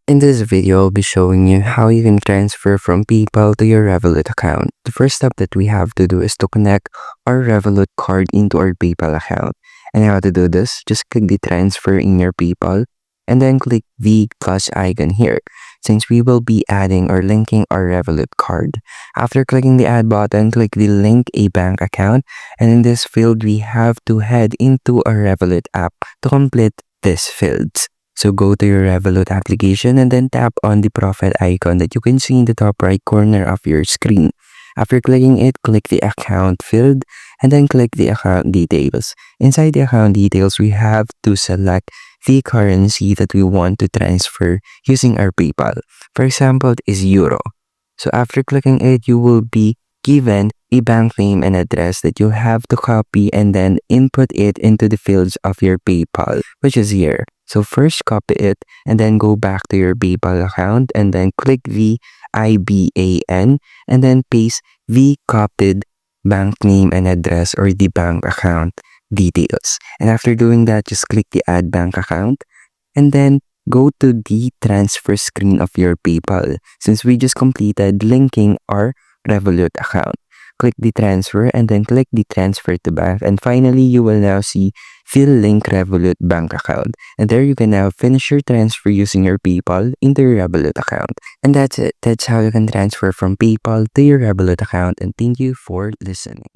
In this video, I'll be showing you how you can transfer from PayPal to your Revolut account. The first step that we have to do is to connect our Revolut card into our PayPal account. And how to do this, just click the transfer in your PayPal and then click the plus icon here, since we will be adding or linking our Revolut card. After clicking the add button, click the link a bank account, and in this field, we have to head into our Revolut app to complete this field. So go to your Revolut application and then tap on the profile icon that you can see in the top right corner of your screen. After clicking it, click the account field and then click the account details. Inside the account details, we have to select the currency that we want to transfer using our PayPal. For example, it is Euro. So after clicking it, you will be given a bank name and address that you have to copy and then input it into the fields of your PayPal, which is here. So first copy it and then go back to your PayPal account and then click the IBAN and then paste the copied bank name and address or the bank account details. And after doing that, just click the add bank account and then go to the transfer screen of your PayPal, since we just completed linking our Revolut account. Click the transfer and then click the transfer to bank, and finally you will now see fill link Revolut bank account, and there you can now finish your transfer using your PayPal into your Revolut account. And that's it. That's how you can transfer from PayPal to your Revolut account, and thank you for listening.